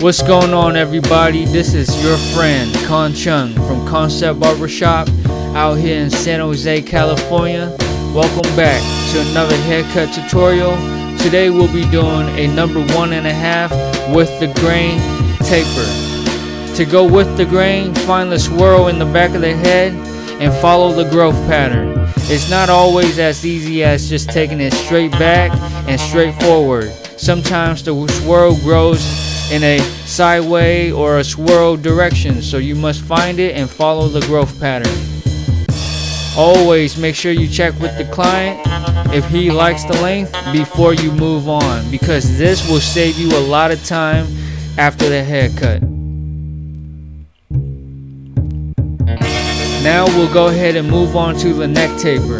What's going on, everybody? This is your friend Con Chung from Concept Barbershop out here in San Jose, California. Welcome back to another haircut tutorial. Today we'll be doing a number 1.5 with the grain taper. To go with the grain, find the swirl in the back of the head and follow the growth pattern. It's not always as easy as just taking it straight back and straight forward. Sometimes the swirl grows in a sideways or a swirl direction, so you must find it and follow the growth pattern. Always make sure you check with the client if he likes the length before you move on, because this will save you a lot of time after the haircut. Now we'll go ahead and move on to the neck taper.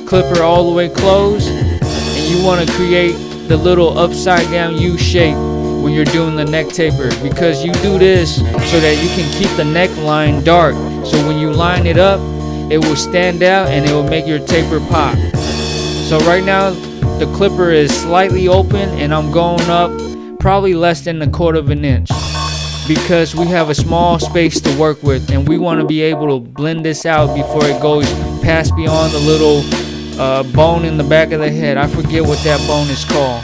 Clipper all the way closed, and you want to create the little upside down U shape when you're doing the neck taper, because you do this so that you can keep the neckline dark, so when you line it up it will stand out and it will make your taper pop. So right now the clipper is slightly open and I'm going up probably less than 1/4 of an inch, because we have a small space to work with and we want to be able to blend this out before it goes past beyond the little bone in the back of the head. I forget what that bone is called.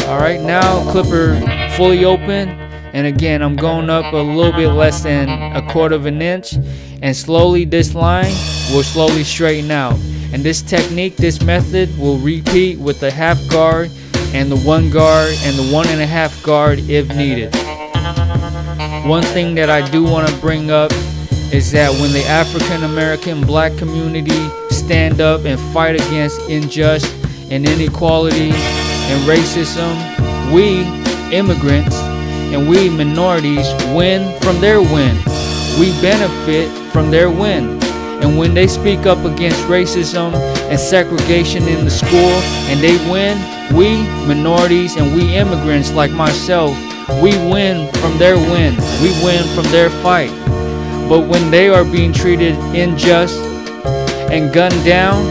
Alright, now clipper fully open, and again I'm going up a little bit less than 1/4 of an inch, and slowly this line will slowly straighten out. And this technique, this method will repeat with the half guard and the 1 guard and the 1.5 guard if needed. One thing that I do want to bring up is that when the African American black community stand up and fight against injustice and inequality and racism, we immigrants and we minorities win from their win. We benefit from their win. And when they speak up against racism and segregation in the school and they win, we minorities and we immigrants like myself, we win from their win. We win from their fight. But when they are being treated unjust and gunned down,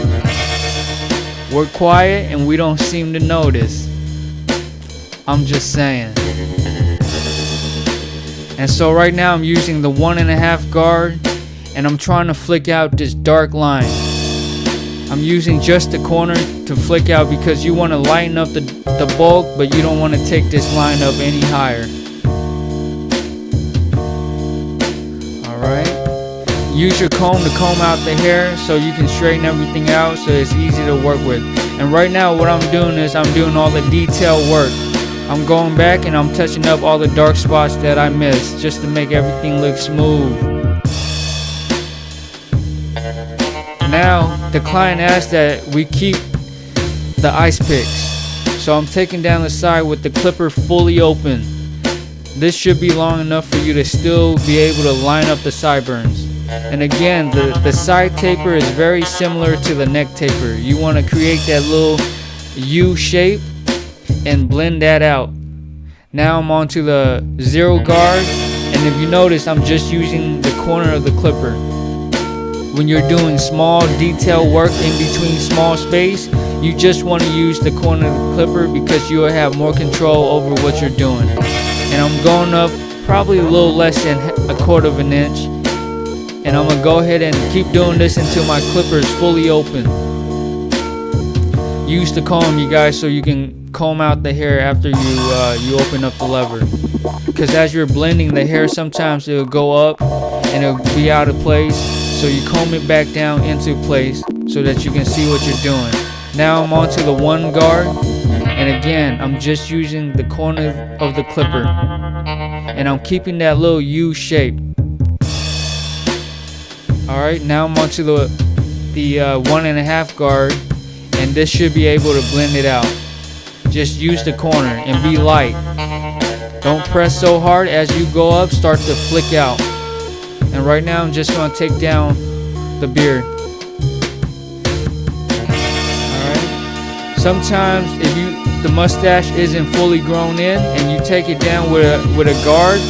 we're quiet and we don't seem to notice. I'm just saying. And so right now I'm using the 1.5 guard and I'm trying to flick out this dark line. I'm using just the corner to flick out because you want to lighten up the bulk, but you don't want to take this line up any higher. Alright. Use your comb to comb out the hair so you can straighten everything out so it's easy to work with. And right now what I'm doing is I'm doing all the detail work. I'm going back and I'm touching up all the dark spots that I missed just to make everything look smooth. Now the client asked that we keep the ice picks, so I'm taking down the side with the clipper fully open. This should be long enough for you to still be able to line up the sideburns. And again, the side taper is very similar to the neck taper. You want to create that little U shape and blend that out. Now I'm on to the 0 guard, and if you notice I'm just using the corner of the clipper. When you're doing small detail work in between small space, you just want to use the corner of the clipper because you will have more control over what you're doing. And I'm going up probably a little less than 1/4 of an inch, and I'm gonna go ahead and keep doing this until my clipper is fully open. Use the comb, you guys, so you can comb out the hair after you open up the lever, because as you're blending the hair sometimes it'll go up and it'll be out of place, so you comb it back down into place so that you can see what you're doing. Now I'm on to the 1 guard, and again I'm just using the corner of the clipper and I'm keeping that little U shape. Alright, now I'm on to the 1.5 guard, and this should be able to blend it out. Just use the corner and be light. Don't press so hard. As you go up, start to flick out. And right now I'm just going to take down the beard. Alright. Sometimes if the mustache isn't fully grown in and you take it down with a guard,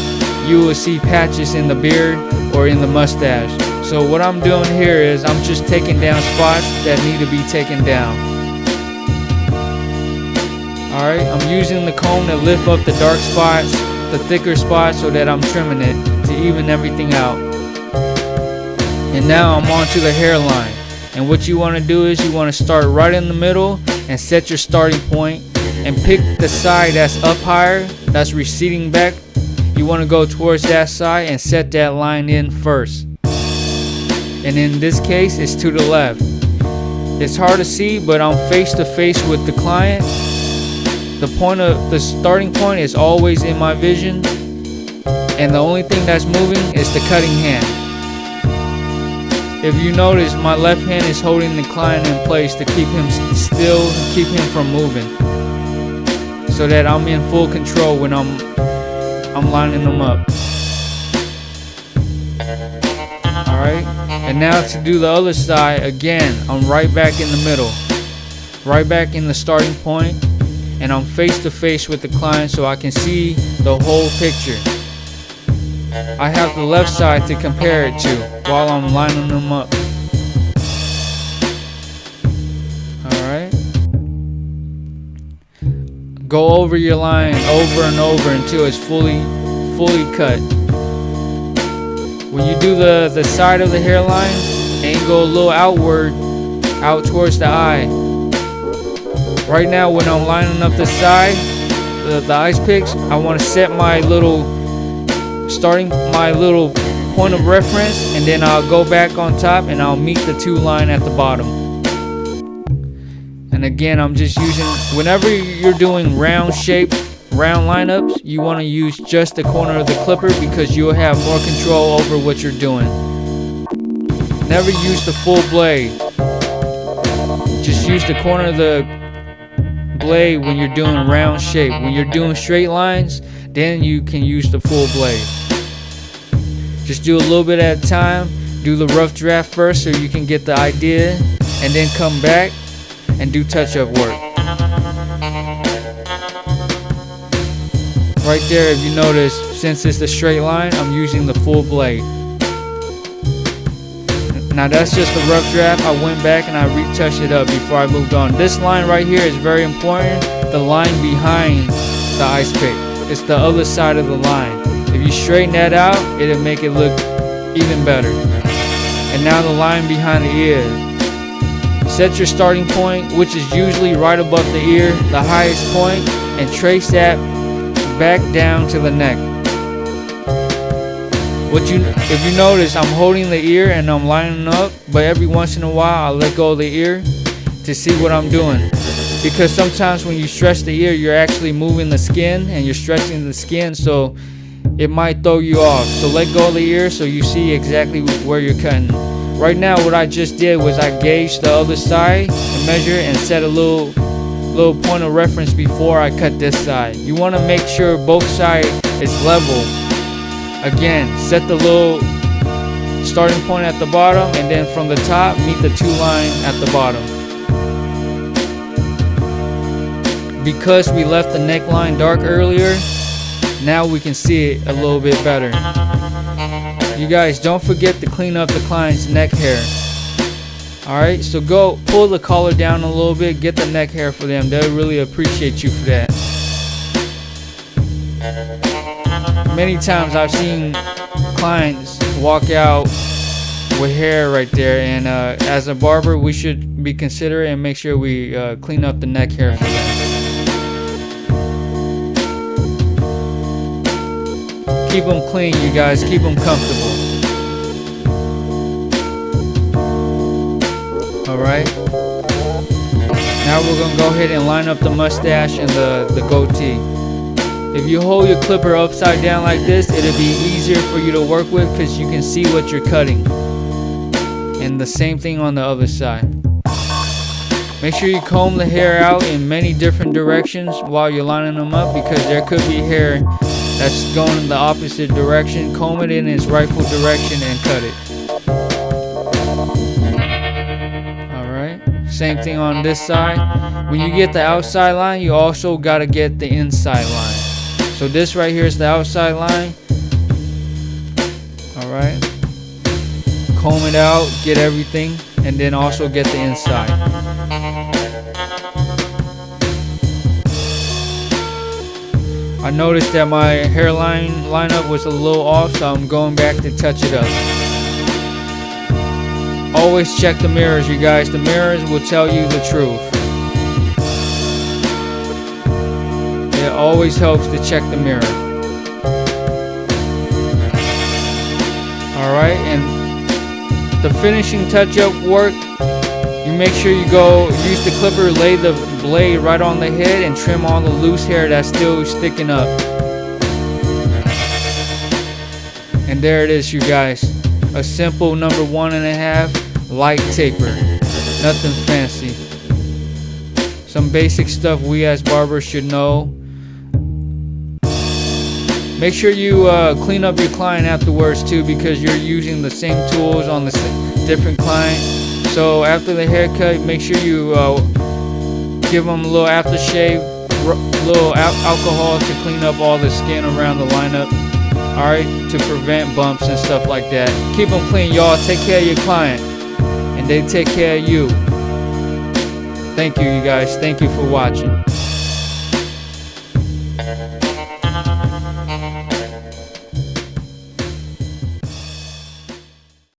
you will see patches in the beard or in the mustache. So what I'm doing here is I'm just taking down spots that need to be taken down. Alright, I'm using the comb to lift up the dark spots, the thicker spots, so that I'm trimming it to even everything out. And now I'm on to the hairline. And what you want to do is you want to start right in the middle and set your starting point, and pick the side that's up higher, that's receding back. You want to go towards that side and set that line in first. And in this case, it's to the left. It's hard to see, but I'm face to face with the client. The starting point is always in my vision, and the only thing that's moving is the cutting hand. If you notice, my left hand is holding the client in place to keep him still, keep him from moving, so that I'm in full control when I'm lining them up. Alright, and now to do the other side, again, I'm right back in the middle, right back in the starting point, and I'm face to face with the client so I can see the whole picture. I have the left side to compare it to while I'm lining them up. Alright. Go over your line over and over until it's fully cut. When you do the side of the hairline, and go a little outward, out towards the eye. Right now when I'm lining up the side, the ice picks, I want to set my little point of reference, and then I'll go back on top and I'll meet the two line at the bottom. And again, I'm just using, whenever you're doing round lineups, you want to use just the corner of the clipper because you'll have more control over what you're doing. Never use the full blade. Just use the corner of the blade when you're doing round shape. When you're doing straight lines, then you can use the full blade. Just do a little bit at a time. Do the rough draft first so you can get the idea, and then come back and do touch-up work. Right there, if you notice, since it's the straight line, I'm using the full blade. Now that's just a rough draft. I went back and I retouched it up before I moved on. This line right here is very important. The line behind the ice pick. It's the other side of the line. If you straighten that out, it'll make it look even better. And now the line behind the ear. Set your starting point, which is usually right above the ear, the highest point, and trace that back down to the neck. If you notice, I'm holding the ear and I'm lining up, but every once in a while I'll let go of the ear to see what I'm doing. Because sometimes when you stretch the ear, you're actually moving the skin and you're stretching the skin, so it might throw you off. So let go of the ear so you see exactly where you're cutting. Right now what I just did was I gauged the other side and measure and set a little point of reference before I cut this side. You want to make sure both sides is level. Again, set the little starting point at the bottom, and then from the top meet the two line at the bottom. Because we left the neckline dark earlier, now we can see it a little bit better. You guys, don't forget to clean up the client's neck hair. Alright, so go pull the collar down a little bit, get the neck hair for them. They'll really appreciate you for that. Many times I've seen clients walk out with hair right there, and as a barber we should be considerate and make sure we clean up the neck hair for them. Keep them clean, you guys, keep them comfortable. Alright, now we're going to go ahead and line up the mustache and the goatee. If you hold your clipper upside down like this, it'll be easier for you to work with because you can see what you're cutting. And the same thing on the other side. Make sure you comb the hair out in many different directions while you're lining them up, because there could be hair that's going in the opposite direction. Comb it in its rightful direction and cut it. Alright, same thing on this side. When you get the outside line, you also got to get the inside line. So this right here is the outside line. Alright. Comb it out, get everything, and then also get the inside. I noticed that my hairline lineup was a little off, so I'm going back to touch it up. Always check the mirrors, you guys. The mirrors will tell you the truth. It always helps to check the mirror. Alright, and the finishing touch-up work, you make sure you go use the clipper, lay the blade right on the head and trim all the loose hair that's still sticking up. And there it is, you guys. A simple number 1.5 light taper. Nothing fancy. Some basic stuff we as barbers should know. Make sure you clean up your client afterwards too, because you're using the same tools on the different client. So after the haircut, make sure you give them a little aftershave, little alcohol to clean up all the skin around the lineup. Alright, to prevent bumps and stuff like that. Keep them clean, y'all. Take care of your client, and they take care of you. Thank you, you guys. Thank you for watching.